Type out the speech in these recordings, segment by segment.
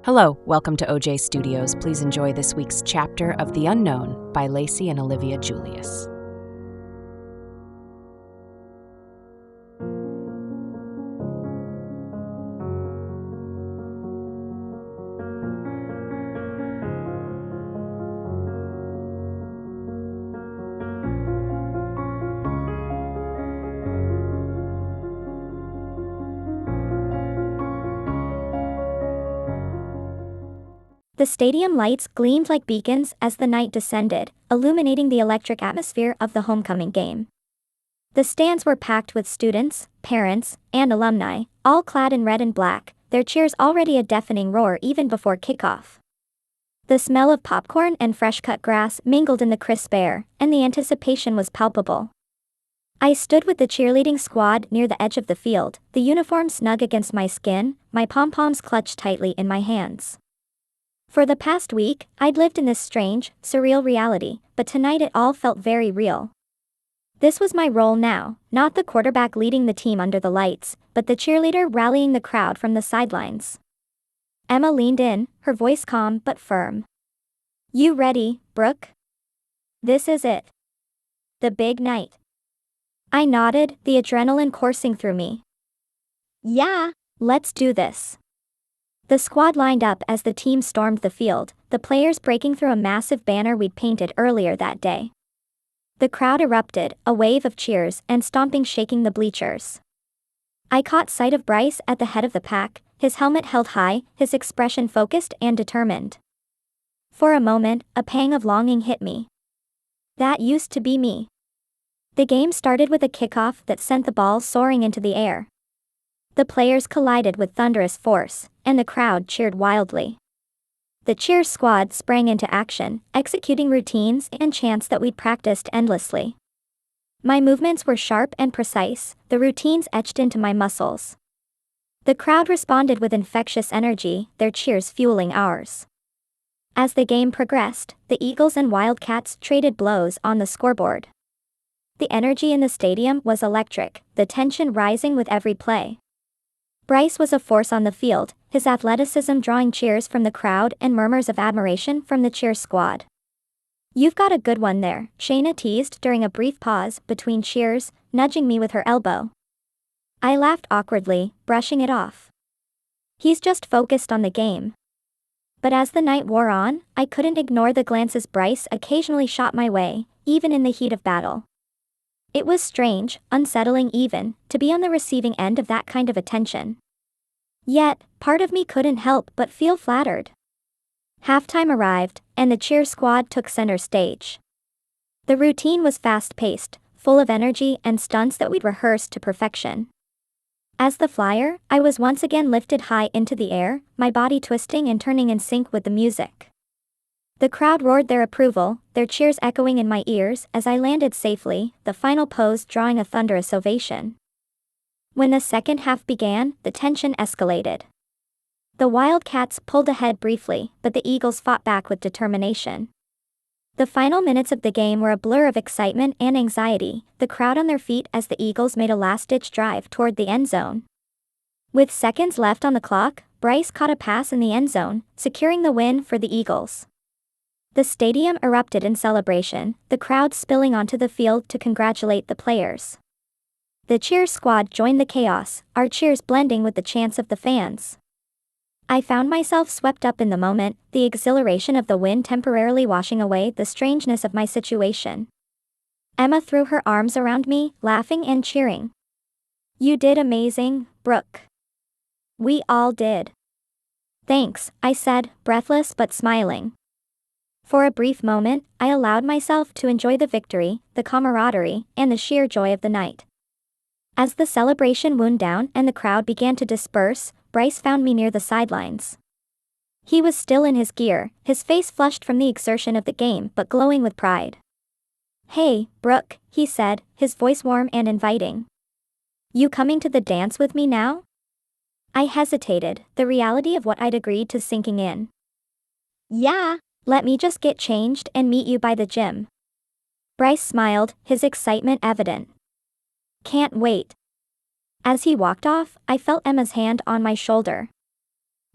Hello, welcome to OJ Studios. Please enjoy this week's chapter of The Unknown by Lacey and Olivia Julius. The stadium lights gleamed like beacons as the night descended, illuminating the electric atmosphere of the homecoming game. The stands were packed with students, parents, and alumni, all clad in red and black, their cheers already a deafening roar even before kickoff. The smell of popcorn and fresh-cut grass mingled in the crisp air, and the anticipation was palpable. I stood with the cheerleading squad near the edge of the field, the uniform snug against my skin, my pom-poms clutched tightly in my hands. For the past week, I'd lived in this strange, surreal reality, but tonight it all felt very real. This was my role now, not the quarterback leading the team under the lights, but the cheerleader rallying the crowd from the sidelines. Emma leaned in, her voice calm but firm. "You ready, Brooke? This is it. The big night." I nodded, the adrenaline coursing through me. "Yeah, let's do this." The squad lined up as the team stormed the field, the players breaking through a massive banner we'd painted earlier that day. The crowd erupted, a wave of cheers and stomping shaking the bleachers. I caught sight of Bryce at the head of the pack, his helmet held high, his expression focused and determined. For a moment, a pang of longing hit me. That used to be me. The game started with a kickoff that sent the ball soaring into the air. The players collided with thunderous force, and the crowd cheered wildly. The cheer squad sprang into action, executing routines and chants that we'd practiced endlessly. My movements were sharp and precise, the routines etched into my muscles. The crowd responded with infectious energy, their cheers fueling ours. As the game progressed, the Eagles and Wildcats traded blows on the scoreboard. The energy in the stadium was electric, the tension rising with every play. Bryce was a force on the field, his athleticism drawing cheers from the crowd and murmurs of admiration from the cheer squad. "You've got a good one there," Shayna teased during a brief pause between cheers, nudging me with her elbow. I laughed awkwardly, brushing it off. "He's just focused on the game." But as the night wore on, I couldn't ignore the glances Bryce occasionally shot my way, even in the heat of battle. It was strange, unsettling even, to be on the receiving end of that kind of attention. Yet, part of me couldn't help but feel flattered. Halftime arrived, and the cheer squad took center stage. The routine was fast-paced, full of energy and stunts that we'd rehearsed to perfection. As the flyer, I was once again lifted high into the air, my body twisting and turning in sync with the music. The crowd roared their approval, their cheers echoing in my ears as I landed safely, the final pose drawing a thunderous ovation. When the second half began, the tension escalated. The Wildcats pulled ahead briefly, but the Eagles fought back with determination. The final minutes of the game were a blur of excitement and anxiety, the crowd on their feet as the Eagles made a last-ditch drive toward the end zone. With seconds left on the clock, Bryce caught a pass in the end zone, securing the win for the Eagles. The stadium erupted in celebration, the crowd spilling onto the field to congratulate the players. The cheer squad joined the chaos, our cheers blending with the chants of the fans. I found myself swept up in the moment, the exhilaration of the win temporarily washing away the strangeness of my situation. Emma threw her arms around me, laughing and cheering. "You did amazing, Brooke." "We all did." "Thanks," I said, breathless but smiling. For a brief moment, I allowed myself to enjoy the victory, the camaraderie, and the sheer joy of the night. As the celebration wound down and the crowd began to disperse, Bryce found me near the sidelines. He was still in his gear, his face flushed from the exertion of the game but glowing with pride. "Hey, Brooke," he said, his voice warm and inviting. "You coming to the dance with me now?" I hesitated, the reality of what I'd agreed to sinking in. "Yeah. Let me just get changed and meet you by the gym." Bryce smiled, his excitement evident. "Can't wait." As he walked off, I felt Emma's hand on my shoulder.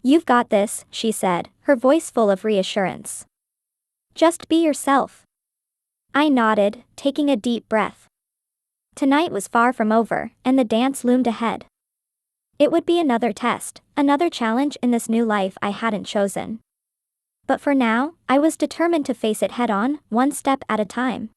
"You've got this," she said, her voice full of reassurance. "Just be yourself." I nodded, taking a deep breath. Tonight was far from over, and the dance loomed ahead. It would be another test, another challenge in this new life I hadn't chosen. But for now, I was determined to face it head on, one step at a time.